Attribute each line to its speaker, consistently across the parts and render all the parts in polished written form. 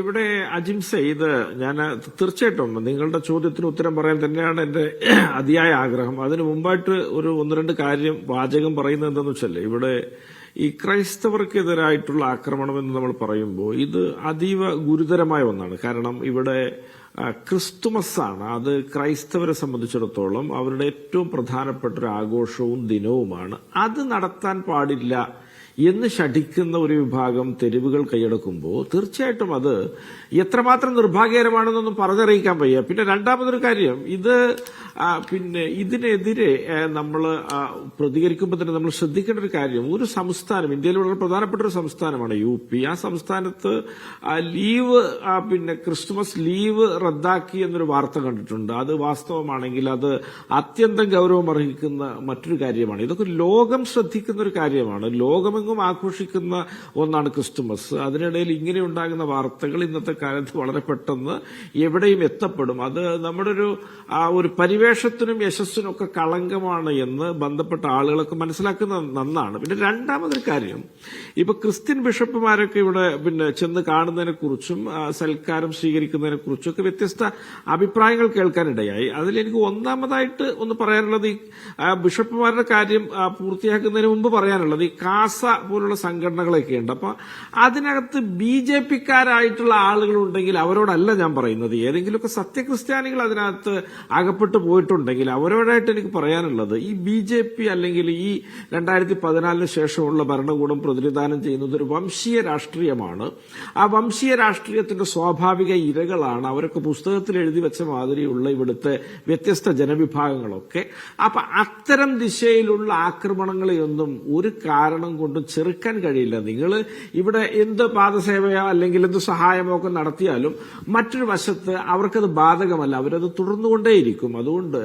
Speaker 1: ഇവിടെ അജിംസെ, ഇത് ഞാൻ തീർച്ചയായിട്ടും നിങ്ങളുടെ ചോദ്യത്തിന് ഉത്തരം പറയാൻ തന്നെയാണ് എന്റെ അതിയായ ആഗ്രഹം. അതിനു മുമ്പായിട്ട് ഒന്ന് രണ്ട് കാര്യം വാചകം പറയുന്നത് എന്താണെന്ന് വെച്ചാൽ, ഇവിടെ ഈ ക്രൈസ്തവർക്കെതിരായിട്ടുള്ള ആക്രമണം എന്ന് നമ്മൾ പറയുമ്പോൾ ഇത് അതീവ ഗുരുതരമായ ഒന്നാണ്. കാരണം ഇവിടെ ക്രിസ്തുമസ് ആണ്. അത് ക്രൈസ്തവരെ സംബന്ധിച്ചിടത്തോളം അവരുടെ ഏറ്റവും പ്രധാനപ്പെട്ട ഒരു ആഘോഷവും ദിനവുമാണ്. അത് നടത്താൻ പാടില്ല എന്ന് ശഠിക്കുന്ന ഒരു വിഭാഗം തെരുവുകൾ കൈയടക്കുമ്പോൾ തീർച്ചയായിട്ടും അത് എത്രമാത്രം നിർഭാഗ്യകരമാണെന്നൊന്നും പറഞ്ഞറിയിക്കാൻ വയ്യ. പിന്നെ രണ്ടാമതൊരു കാര്യം, ഇതിനെതിരെ നമ്മൾ പ്രതികരിക്കുമ്പോൾ തന്നെ നമ്മൾ ശ്രദ്ധിക്കേണ്ട ഒരു കാര്യം, ഒരു സംസ്ഥാനം, ഇന്ത്യയിൽ വളരെ പ്രധാനപ്പെട്ട ഒരു സംസ്ഥാനമാണ് UP. ആ സംസ്ഥാനത്ത് ലീവ് ക്രിസ്തുമസ് ലീവ് റദ്ദാക്കി എന്നൊരു വാർത്ത കണ്ടിട്ടുണ്ട്. അത് വാസ്തവമാണെങ്കിൽ അത് അത്യന്തം ഗൗരവം അർഹിക്കുന്ന മറ്റൊരു കാര്യമാണ്. ഇതൊക്കെ ലോകം ശ്രദ്ധിക്കുന്ന ഒരു കാര്യമാണ്. ലോകമെങ്ങും ആഘോഷിക്കുന്ന ഒന്നാണ് ക്രിസ്തുമസ്. അതിനിടയിൽ ഇങ്ങനെ ഉണ്ടാകുന്ന വാർത്തകൾ ഇന്നത്തെ കാലത്ത് വളരെ പെട്ടെന്ന് എവിടെയും എത്തപ്പെടും. അത് നമ്മുടെ ഒരു പരിവേഷത്തിനും യശസ്സിനും ഒക്കെ കളങ്കമാണ് എന്ന് ബന്ധപ്പെട്ട ആളുകളൊക്കെ മനസ്സിലാക്കുന്നത് നന്നാണ്. പിന്നെ രണ്ടാമതൊരു കാര്യം, ഇപ്പൊ ക്രിസ്ത്യൻ ബിഷപ്പുമാരൊക്കെ ഇവിടെ ചെന്ന് കാണുന്നതിനെ കുറിച്ചും സൽക്കാരം സ്വീകരിക്കുന്നതിനെ കുറിച്ചും ഒക്കെ വ്യത്യസ്ത അഭിപ്രായങ്ങൾ കേൾക്കാനിടയായി. അതിൽ എനിക്ക് ഒന്നാമതായിട്ട് ഒന്ന് പറയാനുള്ളത്, ഈ ബിഷപ്പുമാരുടെ കാര്യം പൂർത്തിയാക്കുന്നതിന് മുമ്പ് പറയാനുള്ളത്, ഈ കാസ പോലുള്ള സംഘടനകളൊക്കെ ഉണ്ട്. അപ്പൊ അതിനകത്ത് BJPക്കാരായിട്ടുള്ള ആളുകളുണ്ടെങ്കിൽ അവരോടല്ല ഞാൻ പറയുന്നത്. ഏതെങ്കിലുമൊക്കെ സത്യക്രിസ്ത്യാനികൾ അതിനകത്ത് അകപ്പെട്ടു പോയിട്ടുണ്ടെങ്കിൽ അവരോടായിട്ട് എനിക്ക് പറയാനുള്ളത്, ഈ BJP അല്ലെങ്കിൽ ഈ 2014 ശേഷമുള്ള ഭരണകൂടം പ്രതിനിധാനം ചെയ്യുന്നത് ഒരു വംശീയ രാഷ്ട്രീയമാണ്. ആ വംശീയ രാഷ്ട്രീയത്തിന്റെ സ്വാഭാവിക ഇരകളാണ് അവരൊക്കെ പുസ്തകത്തിൽ എഴുതി വെച്ച മാതിരിയുള്ള ഇവിടുത്തെ വ്യത്യസ്ത ജനവിഭാഗങ്ങളൊക്കെ. അപ്പൊ അത്തരം ദിശയിലുള്ള ആക്രമണങ്ങളെയൊന്നും ഒരു കാരണം കൊണ്ടും ചെറുക്കാൻ കഴിയില്ല. നിങ്ങൾ ഇവിടെ എന്ത് പാദസേവയോ അല്ലെങ്കിൽ എന്ത് സഹായമോ ഒക്കെ നടത്തിയാലും മറ്റൊരു വശത്ത് അവർക്കത് ബാധകമല്ല, അവരത് തുടർന്നുകൊണ്ടേയിരിക്കും. അതുകൊണ്ട്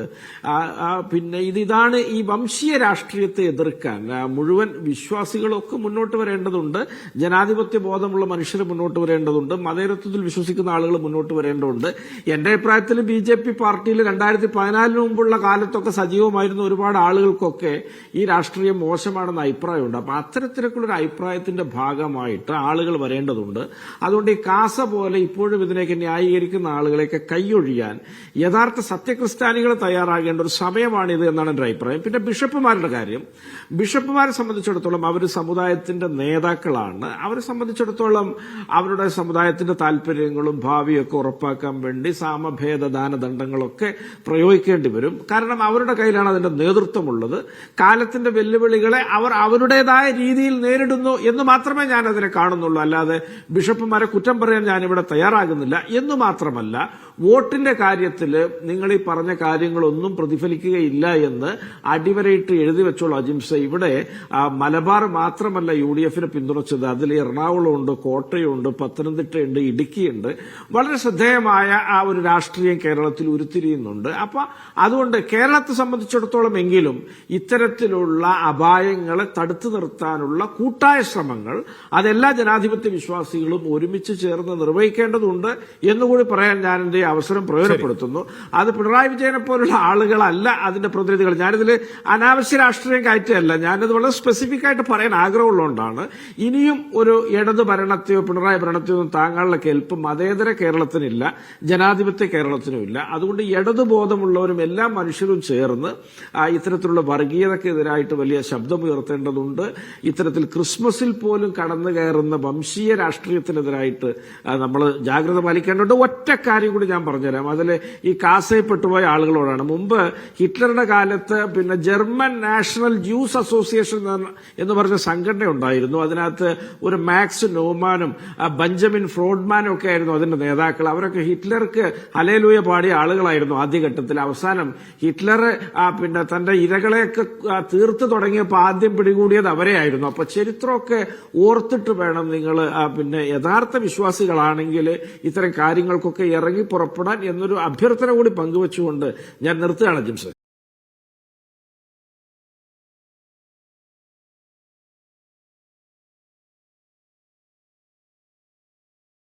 Speaker 1: ഇതാണ് ഈ വംശീയ രാഷ്ട്രീയത്തെ എതിർക്കാൻ മുഴുവൻ വിശ്വാസികളൊക്കെ മുന്നോട്ട് വരേണ്ടതുണ്ട്. ജനാധിപത്യ ബോധമുള്ള മനുഷ്യർ മുന്നോട്ട് വരേണ്ടതുണ്ട്. മതേതരത്വത്തിൽ വിശ്വസിക്കുന്ന ആളുകൾ മുന്നോട്ട് വരേണ്ടതുണ്ട്. എന്റെ അഭിപ്രായത്തിൽ BJP പാർട്ടിയിൽ 2014 മുമ്പുള്ള കാലത്തൊക്കെ സജീവമായിരുന്ന ഒരുപാട് ആളുകൾക്കൊക്കെ ഈ രാഷ്ട്രീയം മോശമാണെന്ന അഭിപ്രായമുണ്ട്. അപ്പൊ അത്തരത്തിലൊക്കെയുള്ള അഭിപ്രായത്തിന്റെ ഭാഗമായിട്ട് ആളുകൾ വരേണ്ടതുണ്ട്. അതുകൊണ്ട് ഈ കാസ പോലെ ഇപ്പോഴും ഇതിനെയൊക്കെ ന്യായീകരിക്കുന്ന ആളുകളെയൊക്കെ കൈയൊഴിയാൻ യഥാർത്ഥ സത്യക്രിസ്ത്യാനികൾ തയ്യാറാകേണ്ട ഒരു സമയമാണിത് എന്നാണ് എന്റെ അഭിപ്രായം. പിന്നെ ബിഷപ്പുമാരുടെ കാര്യം, ബിഷപ്പുമാരെ സംബന്ധിച്ചിടത്തോളം അവർ സമുദായത്തിന്റെ നേതാക്കളാണ്. അവരെ സംബന്ധിച്ചിടത്തോളം അവരുടെ സമുദായത്തിന്റെ താല്പര്യങ്ങളും ഭാവിയൊക്കെ ഉറപ്പാക്കാൻ വേണ്ടി സാമഭേദ ദാനദണ്ഡങ്ങളൊക്കെ പ്രയോഗിക്കേണ്ടി വരും. കാരണം അവരുടെ കയ്യിലാണ് അതിന്റെ നേതൃത്വമുള്ളത്. കാലത്തിന്റെ വെല്ലുവിളികളെ അവർ അവരുടേതായ രീതിയിൽ നേരിടുന്നു എന്ന് മാത്രമേ ഞാൻ അതിനെ കാണുന്നുള്ളൂ. അല്ലാതെ ബിഷപ്പുമാരെ കുറ്റം പറയാൻ ഞാനിവിടെ തയ്യാറാകുന്നില്ല. എന്ന് മാത്രമല്ല, വോട്ടിന്റെ കാര്യത്തിൽ നിങ്ങൾ ഈ പറഞ്ഞ കാര്യങ്ങളൊന്നും പ്രതിഫലിക്കുകയില്ല എന്ന് അടിവരയിട്ട് എഴുതി വെച്ചോളൂ അജിംസെ. ഇവിടെ മലബാർ മാത്രമല്ല UDFനെ പിന്തുണച്ചത്. അതിൽ എറണാകുളമുണ്ട്, കോട്ടയമുണ്ട്, പത്തനംതിട്ടയുണ്ട്, ഇടുക്കിയുണ്ട്. വളരെ ശ്രദ്ധേയമായ ആ ഒരു രാഷ്ട്രീയം കേരളത്തിൽ ഉരുത്തിരിയുന്നുണ്ട്. അപ്പൊ അതുകൊണ്ട് കേരളത്തെ സംബന്ധിച്ചിടത്തോളം എങ്കിലും ഇത്തരത്തിലുള്ള അപായങ്ങളെ തടുത്തു നിർത്താനുള്ള കൂട്ടായ ശ്രമങ്ങൾ അതെല്ലാ ജനാധിപത്യ വിശ്വാസികളും ഒരുമിച്ച് ചേർന്ന് നിർവഹിക്കേണ്ടതുണ്ട് എന്നുകൂടി പറയാൻ ഞാൻ എന്റെ അവസരം പ്രയോജനപ്പെടുത്തുന്നു. അത് പിണറായി വിജയനെ പോലുള്ള ആളുകളല്ല അതിന്റെ പ്രതിനിധികൾ. ഞാനിതിൽ അനാവശ്യ രാഷ്ട്രീയം കയറ്റല്ല, ഞാനത് വളരെ സ്പെസിഫിക് ആയിട്ട് പറയാൻ ആഗ്രഹമുള്ളതുകൊണ്ടാണ്. ഇനിയും ഒരു ഇടത് ഭരണത്തെയോ പിണറായി ഭരണത്തെയോ ഒന്നും താങ്ങാനുള്ള കെൽപ്പ് മതേതര കേരളത്തിനില്ല, ജനാധിപത്യ കേരളത്തിനുമില്ല. അതുകൊണ്ട് ഇടതുബോധമുള്ളവരും എല്ലാ മനുഷ്യരും ചേർന്ന് ഇത്തരത്തിലുള്ള വർഗീയതക്കെതിരായിട്ട് വലിയ ശബ്ദമുയർത്തേണ്ടതുണ്ട്. ഇത്തരത്തിൽ ക്രിസ്മസിൽ പോലും കടന്നു കയറുന്ന വംശീയ രാഷ്ട്രീയത്തിനെതിരായിട്ട് നമ്മൾ ജാഗ്രത പാലിക്കേണ്ടതുണ്ട്. ഒറ്റ കാര്യം കൂടി ഞാൻ പറഞ്ഞുതരാം. അതിൽ ഈ കാസയിൽപ്പെട്ടുപോയ ആളുകളോടാണ്. മുമ്പ് ഹിറ്റ്ലറുടെ കാലത്ത് ജർമ്മൻ നാഷണൽ ജ്യൂസ് അസോസിയേഷൻ എന്ന് പറഞ്ഞ സംഘടന ഉണ്ടായിരുന്നു. അതിനകത്ത് ഒരു മാക്സ് നോമാനും ബെഞ്ചമിൻ ഫ്രോഡ്മാനും ഒക്കെ ആയിരുന്നു അതിന്റെ നേതാക്കൾ. അവരൊക്കെ ഹിറ്റ്ലർക്ക് ഹല്ലേലൂയ പാടിയ ആളുകളായിരുന്നു ആദ്യഘട്ടത്തിൽ. അവസാനം ഹിറ്റ്ലർ തന്റെ ഇരകളെയൊക്കെ തീർത്തു തുടങ്ങിയപ്പോൾ ആദ്യം പിടികൂടിയത് അവരെയായിരുന്നു. അപ്പൊ ചരിത്രമൊക്കെ ഓർത്തിട്ട് വേണം നിങ്ങൾ യഥാർത്ഥ വിശ്വാസികളാണെങ്കിൽ ഇത്തരം കാര്യങ്ങൾക്കൊക്കെ ഇറങ്ങി പുറപ്പെടാൻ എന്നൊരു അഭ്യർത്ഥന കൂടി പങ്കുവച്ചുകൊണ്ട് ഞാൻ നിർത്തുകയാണ് ജിംസ്.